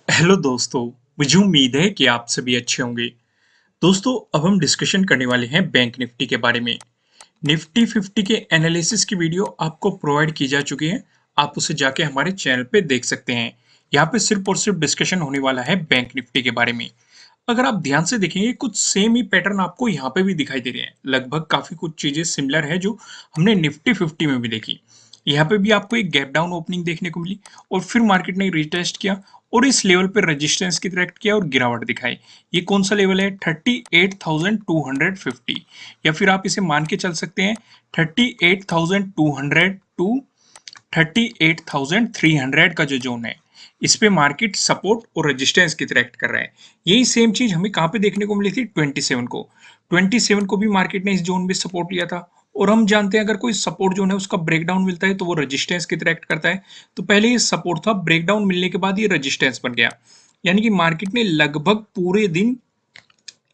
Hello दोस्तों। मुझे उम्मीद है कि आप सभी अच्छे होंगे। दोस्तों, अब हम डिस्कशन करने वाले हैं बैंक निफ्टी के बारे में। निफ्टी 50 के एनालिसिस की वीडियो आपको प्रोवाइड की जा चुकी है। आप उसे जाके हमारे चैनल पे देख सकते हैं। यहाँ पे सिर्फ और सिर्फ डिस्कशन होने वाला है बैंक निफ्टी के बारे में। अगर आप ध्यान से देखेंगे कुछ सेम ही पैटर्न आपको यहाँ पे भी दिखाई दे रहे हैं। लगभग काफी कुछ चीजें सिमिलर है जो हमने निफ्टी 50 में भी देखी। यहाँ पे भी आपको एक गैप डाउन ओपनिंग देखने को मिली और फिर मार्केट ने रिटेस्ट किया और इस लेवल पर रेजिस्टेंस की तरह किया और गिरावट दिखाई। ये कौन सा लेवल है? 38,250, या फिर आप इसे मान के चल सकते हैं 38,200 टू 38,300 का जो जोन है, इस पे मार्केट सपोर्ट और रेजिस्टेंस की तरह एक्ट कर रहा है। यही सेम चीज हमें कहां पे देखने को मिली थी? 27 को। 27 को भी मार्केट ने इस जोन में सपोर्ट लिया था और हम जानते हैं अगर कोई सपोर्ट जोन है उसका ब्रेकडाउन मिलता है तो वो रेजिस्टेंस की तरह एक्ट करता है। तो पहले ये सपोर्ट था, ब्रेकडाउन मिलने के बाद ये रेजिस्टेंस बन गया। यानी कि मार्केट ने लगभग पूरे दिन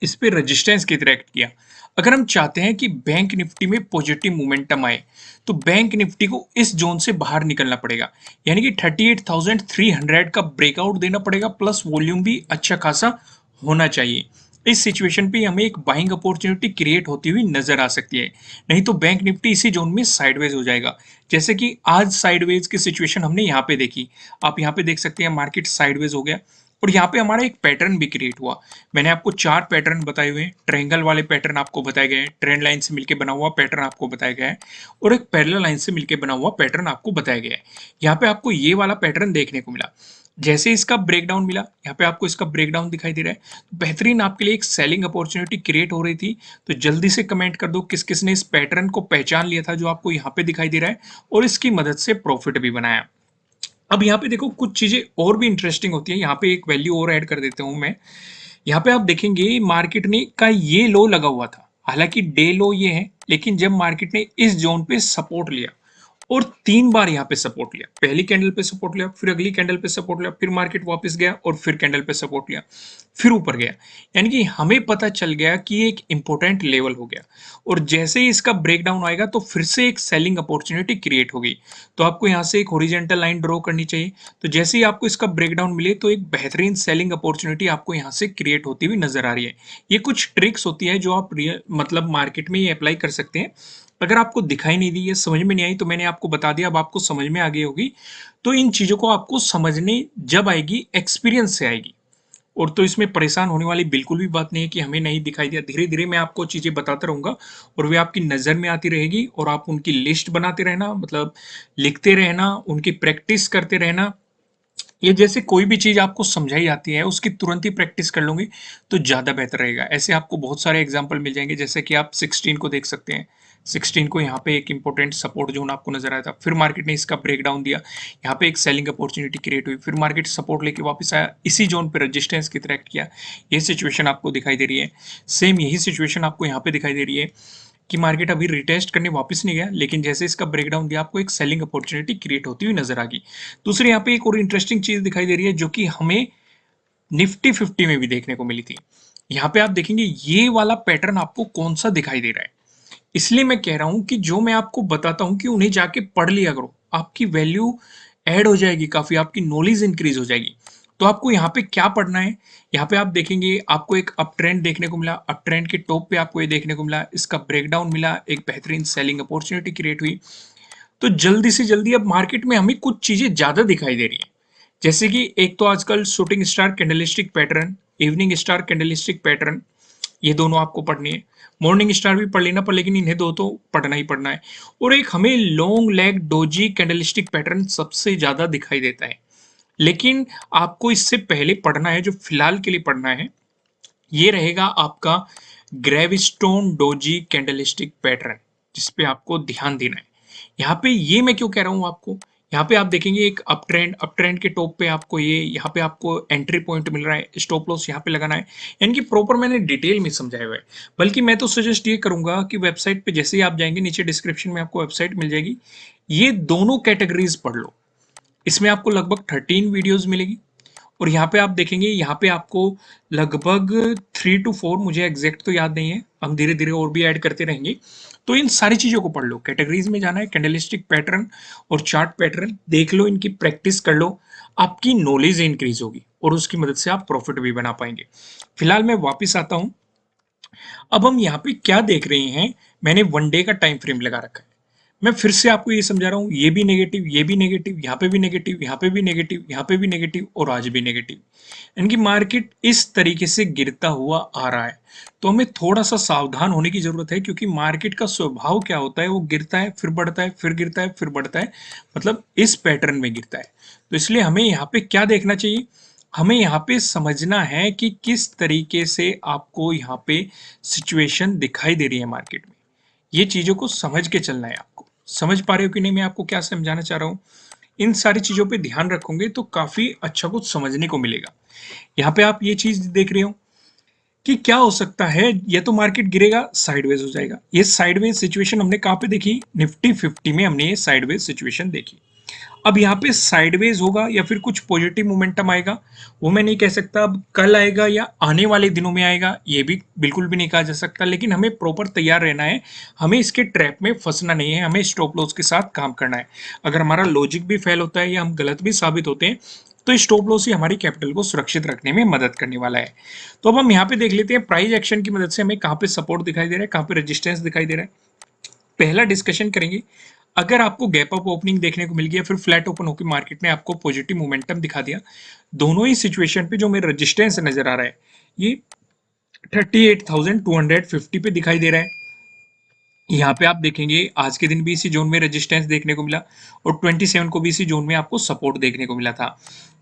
इस पे रेजिस्टेंस की तरह एक्ट किया। अगर हम चाहते हैं कि बैंक निफ्टी में पॉजिटिव मोमेंटम आए तो बैंक निफ्टी को इस जोन से बाहर निकलना पड़ेगा। यानी कि 38,300 का ब्रेकआउट देना पड़ेगा, प्लस वॉल्यूम भी अच्छा खासा होना चाहिए। इस सिचुएशन पे हमें एक बाइंग अपॉर्चुनिटी क्रिएट होती हुई नजर आ सकती है। नहीं तो बैंक निफ्टी इसी जोन में साइडवेज हो जाएगा। जैसे कि आज साइडवेज की सिचुएशन हमने यहाँ पे देखी। आप यहाँ पे देख सकते हैं मार्केट साइडवेज हो गया और यहाँ पे हमारा एक पैटर्न भी क्रिएट हुआ। मैंने आपको 4 पैटर्न बताए हुए हैं। ट्रायंगल वाले पैटर्न आपको बताए गए हैं, ट्रेंड लाइन से मिलकर बना हुआ पैटर्न आपको बताया गया है और एक पैरेलल लाइन से मिलकर बना हुआ पैटर्न आपको बताया गया है। यहाँ पे आपको ये वाला पैटर्न देखने को मिला। जैसे इसका ब्रेकडाउन मिला, यहाँ पे आपको इसका ब्रेकडाउन दिखाई दे रहा है। तो बेहतरीन आपके लिए एक सेलिंग अपॉर्चुनिटी क्रिएट हो रही थी। तो जल्दी से कमेंट कर दो किस किस ने इस पैटर्न को पहचान लिया था जो आपको यहाँ पे दिखाई दे रहा है और इसकी मदद से प्रॉफिट भी बनाया। अब यहाँ पे देखो कुछ चीजें और भी इंटरेस्टिंग होती है। यहाँ पे एक वैल्यू और ऐड कर देता हूं मैं। यहाँ पे आप देखेंगे मार्केट ने का ये लो लगा हुआ था, हालांकि डे लो ये है, लेकिन जब मार्केट ने इस जोन पे सपोर्ट लिया और 3 बार यहाँ पे सपोर्ट लिया, पहली कैंडल पे सपोर्ट लिया, फिर अगली कैंडल पे सपोर्ट लिया, फिर मार्केट वापस गया और फिर कैंडल पे सपोर्ट लिया, फिर ऊपर गया। यानी कि हमें पता चल गया कि ये एक इंपॉर्टेंट लेवल हो गया और जैसे ही इसका ब्रेकडाउन आएगा तो फिर से एक सेलिंग अपॉर्चुनिटी क्रिएट होगी। तो आपको यहाँ से एक हॉरिजॉन्टल लाइन ड्रॉ करनी चाहिए। तो जैसे ही आपको इसका ब्रेकडाउन मिले तो एक बेहतरीन सेलिंग अपॉर्चुनिटी आपको यहाँ से क्रिएट होती हुई नजर आ रही है। ये कुछ ट्रिक्स होती है जो आप मतलब मार्केट में ये अप्लाई कर सकते हैं। अगर आपको दिखाई नहीं दी, ये समझ में नहीं आई, तो मैंने आपको बता दिया, अब आपको समझ में आ गई होगी। तो इन चीजों को आपको समझने जब आएगी, एक्सपीरियंस से आएगी। और तो इसमें परेशान होने वाली बिल्कुल भी बात नहीं है कि हमें नहीं दिखाई दिया। धीरे धीरे मैं आपको चीजें बताता रहूंगा और वे आपकी नजर में आती रहेगी और आप उनकी लिस्ट बनाते रहना, मतलब लिखते रहना, उनकी प्रैक्टिस करते रहना। ये जैसे कोई भी चीज आपको समझाई जाती है उसकी तुरंत ही प्रैक्टिस कर लोगे तो ज्यादा बेहतर रहेगा। ऐसे आपको बहुत सारे एग्जाम्पल मिल जाएंगे, जैसे कि आप 16 को देख सकते हैं। 16 को यहाँ पे एक इंपॉर्टेंट सपोर्ट जोन आपको नजर आया था, फिर मार्केट ने इसका ब्रेकडाउन दिया, यहाँ पे एक सेलिंग अपॉर्चुनिटी क्रिएट हुई, फिर मार्केट सपोर्ट लेके वापस आया, इसी जोन पे रेजिस्टेंस की तरह किया। ये सिचुएशन आपको दिखाई दे रही है। सेम यही सिचुएशन आपको यहाँ पे दिखाई दे रही है कि मार्केट अभी रिटेस्ट करने वापस नहीं गया, लेकिन जैसे इसका ब्रेकडाउन दिया आपको एक सेलिंग अपॉर्चुनिटी क्रिएट होती हुई नजर आ गई। दूसरी यहाँ पे एक और इंटरेस्टिंग चीज दिखाई दे रही है जो कि हमें निफ्टी 50 में भी देखने को मिली थी। यहाँ पे आप देखेंगे ये वाला पैटर्न आपको कौन सा दिखाई दे रहा है। इसलिए मैं कह रहा हूं कि जो मैं आपको बताता हूं कि उन्हें जाके पढ़ लिया करो, आपकी वैल्यू ऐड हो जाएगी, काफी आपकी नॉलेज इंक्रीज हो जाएगी। तो आपको यहाँ पे क्या पढ़ना है? यहाँ पे आप देखेंगे आपको एक अप ट्रेंड देखने को मिला, अप ट्रेंड के टॉप पे आपको ये देखने को मिला, इसका ब्रेकडाउन मिला, एक बेहतरीन सेलिंग अपॉर्चुनिटी क्रिएट हुई। तो जल्दी से जल्दी अब मार्केट में हमें कुछ चीजें ज्यादा दिखाई दे रही है। जैसे कि एक तो आजकल shooting star candlestick pattern, evening star candlestick pattern, ये दोनों आपको पढ़नी है। मॉर्निंग स्टार भी पढ़ लेना पर लेकिन इन्हें दो तो पढ़ना ही पढ़ना है। और एक हमें long leg doji candlestick pattern सबसे ज्यादा दिखाई देता है, लेकिन आपको इससे पहले पढ़ना है, जो फिलहाल के लिए पढ़ना है, ये रहेगा आपका ग्रेविस्टोन डोजी कैंडलस्टिक पैटर्न, जिसपे आपको ध्यान देना है। यहाँ पे ये मैं क्यों कह रहा हूँ आपको, यहाँ पे आप देखेंगे एक अप ट्रेंड के टॉप पे आपको ये यहाँ पे आपको एंट्री पॉइंट मिल रहा है, स्टॉप लॉस यहाँ पे लगाना है। यानी कि प्रॉपर मैंने डिटेल में समझाया हुआ है। बल्कि मैं तो सजेस्ट ये करूंगा कि वेबसाइट पे जैसे ही आप जाएंगे, नीचे डिस्क्रिप्शन में आपको वेबसाइट मिल जाएगी, ये दोनों कैटेगरीज पढ़ लो। इसमें आपको लगभग 13 वीडियोस मिलेगी और यहाँ पे आप देखेंगे, यहाँ पे आपको लगभग 3 to 4, मुझे एग्जैक्ट तो याद नहीं है, हम धीरे धीरे और भी ऐड करते रहेंगे। तो इन सारी चीजों को पढ़ लो, कैटेगरीज में जाना है, कैंडलस्टिक पैटर्न और चार्ट पैटर्न देख लो, इनकी प्रैक्टिस कर लो, आपकी नॉलेज इंक्रीज होगी और उसकी मदद से आप प्रॉफिट भी बना पाएंगे। फिलहाल मैं वापस आता हूँ। अब हम यहाँ पे क्या देख रहे हैं, मैंने वन डे का टाइम फ्रेम लगा रखा है। मैं फिर से आपको ये समझा रहा हूँ, ये भी नेगेटिव, ये भी नेगेटिव, यहाँ पे भी नेगेटिव, यहाँ पे भी नेगेटिव, यहाँ पे भी नेगेटिव और आज भी नेगेटिव। इनकी मार्केट इस तरीके से गिरता हुआ आ रहा है। तो हमें थोड़ा सा सावधान होने की जरूरत है, क्योंकि मार्केट का स्वभाव क्या होता है, वो गिरता है फिर बढ़ता है, फिर गिरता है फिर बढ़ता है, मतलब इस पैटर्न में गिरता है। तो इसलिए हमें यहाँ पे क्या देखना चाहिए, हमें यहाँ पे समझना है कि किस तरीके से आपको यहाँ पे सिचुएशन दिखाई दे रही है मार्केट में। ये चीजों को समझ के चलना है आपको। समझ पा रहे हो कि नहीं मैं आपको क्या समझाना चाह रहा हूँ? इन सारी चीजों पे ध्यान रखोगे तो काफी अच्छा कुछ समझने को मिलेगा। यहाँ पे आप ये चीज देख रहे हो कि क्या हो सकता है, या तो मार्केट गिरेगा, साइडवेज हो जाएगा। ये साइडवेज सिचुएशन हमने कहाँ पे देखी, निफ्टी 50 में हमने ये साइडवेज सिचुएशन देखी। अब यहाँ पे साइडवेज होगा या फिर कुछ पॉजिटिव मोमेंटम आएगा, वो मैं नहीं कह सकता। अब कल आएगा या आने वाले दिनों में आएगा, ये भी बिल्कुल भी नहीं कहा जा सकता। लेकिन हमें प्रॉपर तैयार रहना है, हमें इसके ट्रैप में फंसना नहीं है, हमें स्टॉप लॉस के साथ काम करना है। अगर हमारा लॉजिक भी फेल होता है या हम गलत भी साबित होते हैं, तो स्टॉप लॉस ही हमारी कैपिटल को सुरक्षित रखने में मदद करने वाला है। तो अब हम यहाँ पे देख लेते हैं प्राइस एक्शन की मदद से हमें कहाँ पे सपोर्ट दिखाई दे रहा है, कहाँ पे रेजिस्टेंस दिखाई दे रहा है। पहला डिस्कशन करेंगे, अगर आपको गैप अप ओपनिंग देखने को मिल गया, फिर फ्लैट ओपन होकर मार्केट ने आपको पॉजिटिव मोमेंटम दिखा दिया, दोनों ही सिचुएशन पे जो मेरा रेजिस्टेंस नजर आ रहा है, ये 38,250 पे दिखाई दे रहा है। यहाँ पे आप देखेंगे आज के दिन भी इसी जोन में रेजिस्टेंस देखने को मिला, और 27 को भी इसी जोन में आपको सपोर्ट देखने को मिला था।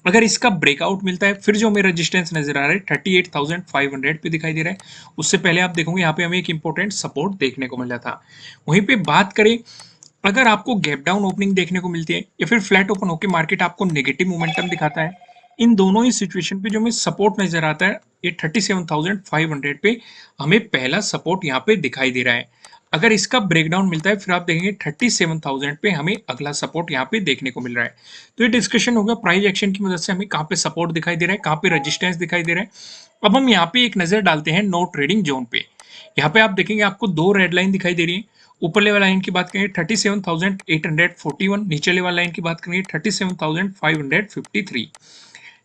अगर इसका ब्रेकआउट मिलता है, फिर जो हमें रेजिस्टेंस नजर आ रहा है 38,500 पे दिखाई दे रहा है। उससे पहले आप देखोगे यहाँ पे हमें एक इंपॉर्टेंट सपोर्ट देखने को मिला था। वहीं पे बात करें, अगर आपको गैप डाउन ओपनिंग देखने को मिलती है या फिर फ्लैट ओपन होकर मार्केट आपको नेगेटिव मोमेंटम दिखाता है, इन दोनों ही सिचुएशन पे जो हमें सपोर्ट नजर आता है, ये 37,500 पे हमें पहला सपोर्ट यहाँ पे दिखाई दे रहा है। अगर इसका ब्रेकडाउन मिलता है, फिर आप देखेंगे 37,000 पे हमें अगला सपोर्ट यहाँ पे देखने को मिल रहा है। तो ये डिस्कशन होगा प्राइस एक्शन की मदद से हमें कहाँ पे सपोर्ट दिखाई दे रहा है, कहाँ पे रेजिस्टेंस दिखाई दे रहा है। अब हम यहाँ पे एक नजर डालते हैं नो ट्रेडिंग जोन पे। यहाँ पे आप देखेंगे आपको दो रेड लाइन दिखाई दे रही है। ऊपर लेवल लाइन की बात करेंगे 37,841, नीचे लेवल लाइन की बात करेंगे 37,553।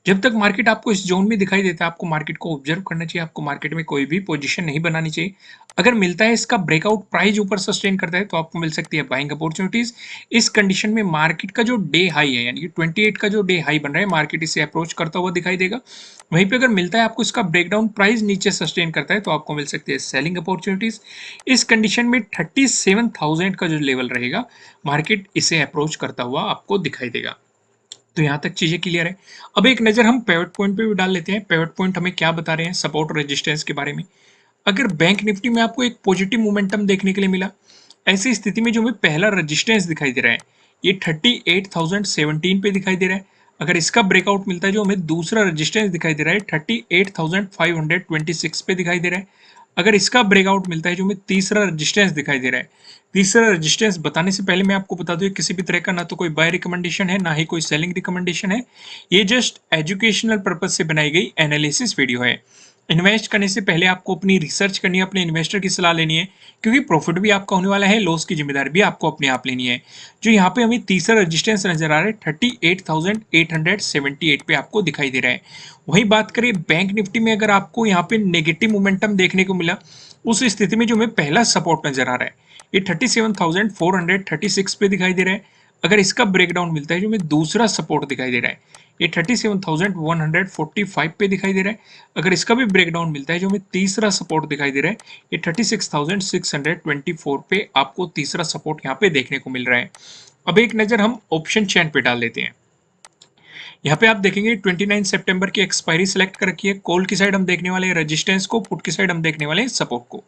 जब तक मार्केट आपको इस जोन में दिखाई देता है, आपको मार्केट को ऑब्जर्व करना चाहिए, आपको मार्केट में कोई भी पोजीशन नहीं बनानी चाहिए। अगर मिलता है इसका ब्रेकआउट, प्राइस ऊपर सस्टेन करता है, तो आपको मिल सकती है बाइंग अपॉर्चुनिटीज। इस कंडीशन में मार्केट का जो डे हाई है, यानी कि 28 का जो डे हाई बन रहा है, मार्केट इसे अप्रोच करता हुआ दिखाई देगा। वहीं पे अगर मिलता है आपको इसका ब्रेकडाउन, प्राइस नीचे सस्टेन करता है, तो आपको मिल सकती है सेलिंग अपॉर्चुनिटीज। इस कंडीशन में 37,000 का जो लेवल रहेगा, मार्केट इसे अप्रोच करता हुआ आपको दिखाई देगा। तो यहाँ तक चीजें क्लियर है। अब एक नजर हम पिवट पॉइंट पे भी डाल लेते हैं। पिवट पॉइंट हमें क्या बता रहे हैं सपोर्ट और रेजिस्टेंस के बारे में। अगर बैंक निफ्टी में आपको एक पॉजिटिव मोमेंटम देखने के लिए मिला, ऐसी स्थिति में जो हमें पहला रेजिस्टेंस दिखाई दे रहा है, ये 38,017 पे दिखाई दे रहा है। अगर इसका ब्रेकआउट मिलता है, जो हमें दूसरा रेजिस्टेंस दिखाई दे रहा है 38,526 पे दिखाई दे रहा है। अगर इसका ब्रेकआउट मिलता है, जो हमें तीसरा रेजिस्टेंस दिखाई दे रहा है। तीसरा रेजिस्टेंस बताने से पहले मैं आपको बता दूं, किसी भी तरह का ना तो कोई बाय रिकमेंडेशन है, ना ही कोई सेलिंग रिकमेंडेशन है। ये जस्ट एजुकेशनल पर्पज से बनाई गई एनालिसिस वीडियो है। इन्वेस्ट करने से पहले आपको अपनी रिसर्च करनी है, अपने इन्वेस्टर की सलाह लेनी है, क्योंकि प्रॉफिट भी आपका होने वाला है, लॉस की जिम्मेदारी भी आपको अपने आप लेनी है। जो यहाँ पे हमें तीसरा रेजिस्टेंस नजर आ रहा है 38,878 पे आपको दिखाई दे रहा है। वही बात करें बैंक निफ्टी में, अगर आपको यहाँ पे नेगेटिव मोमेंटम देखने को मिला, उस स्थिति में जो हमें पहला सपोर्ट नजर आ रहा है, ये 37,436 पे दिखाई दे रहा है। अगर इसका ब्रेकडाउन मिलता है, जो हमें दूसरा सपोर्ट दिखाई दे रहा है, ये 37,145 पे दिखाई दे रहा है। अगर इसका भी ब्रेकडाउन मिलता है, जो हमें तीसरा सपोर्ट दिखाई दे रहा है, ये 36,624 पे आपको तीसरा सपोर्ट यहाँ पे देखने को मिल रहा है। अब एक नजर हम ऑप्शन चेन पे डाल लेते हैं। यहाँ पे आप देखेंगे 29 सितंबर की एक्सपायरी सेलेक्ट कर रखी है। कॉल की साइड हम देखने वाले हैं रेजिस्टेंस को, पुट की साइड हम देखने वाले हैं सपोर्ट को।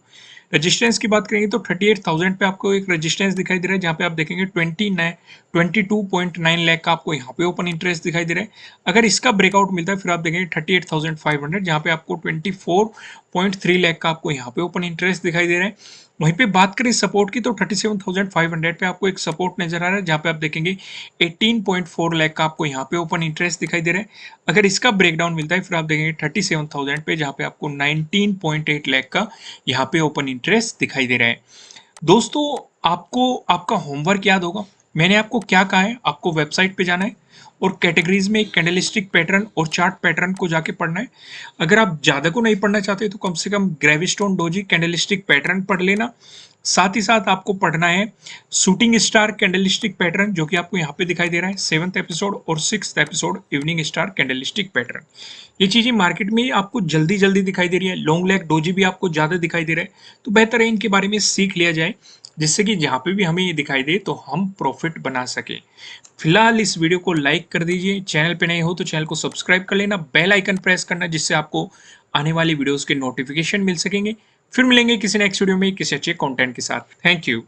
रेजिस्टेंस की बात करेंगे तो 38,000 पे आपको एक रेजिस्टेंस दिखाई दे रहा है, जहाँ पे आप देखेंगे 22.9 लाख का आपको यहाँ पे ओपन इंटरेस्ट दिखाई दे रहा है। अगर इसका ब्रेकआउट मिलता है, फिर आप देखेंगे 38,500, जहाँ पे आपको 24.3 लाख का आपको यहाँ पे ओपन इंटरेस्ट दिखाई दे रहा है। वहीं पे बात करें सपोर्ट की, तो 37,500 पे आपको एक सपोर्ट नजर आ रहा है, जहाँ पे आप देखेंगे 18.4 लाख का आपको यहाँ पे ओपन इंटरेस्ट दिखाई दे रहा है। अगर इसका ब्रेकडाउन मिलता है, फिर आप देखेंगे 37,000 पे, जहाँ पे आपको 19.8 लाख का यहाँ पे ओपन इंटरेस्ट दिखाई दे रहा है। दोस्तों, आपको आपका होमवर्क याद होगा, मैंने आपको क्या कहा है, आपको वेबसाइट पे जाना है और कैटेगरीज में कैंडलस्टिक पैटर्न और चार्ट पैटर्न को जाके पढ़ना है। अगर आप ज़्यादा को नहीं पढ़ना चाहते तो कम से कम ग्रेविस्टोन डोजी कैंडलस्टिक पैटर्न पढ़ लेना। साथ ही साथ आपको पढ़ना है शूटिंग स्टार कैंडलस्टिक पैटर्न, जो कि आपको यहाँ पे दिखाई दे रहा है 7th एपिसोड और 6th episode evening star candlestick pattern. ये चीज़ें मार्केट में आपको जल्दी जल्दी दिखाई दे रही है, लॉन्ग लेग डोजी भी आपको ज़्यादा दिखाई दे रहा है, तो बेहतर है इनके बारे में सीख लिया जाए, जिससे कि जहाँ पे भी हमें ये दिखाई दे तो हम प्रॉफिट बना सके। फिलहाल इस वीडियो को लाइक कर दीजिए, चैनल पे नए हो तो चैनल को सब्सक्राइब कर लेना, बेल आइकन प्रेस करना, जिससे आपको आने वाली वीडियोस के नोटिफिकेशन मिल सकेंगे। फिर मिलेंगे किसी नेक्स्ट वीडियो में किसी अच्छे कंटेंट के साथ। Thank you.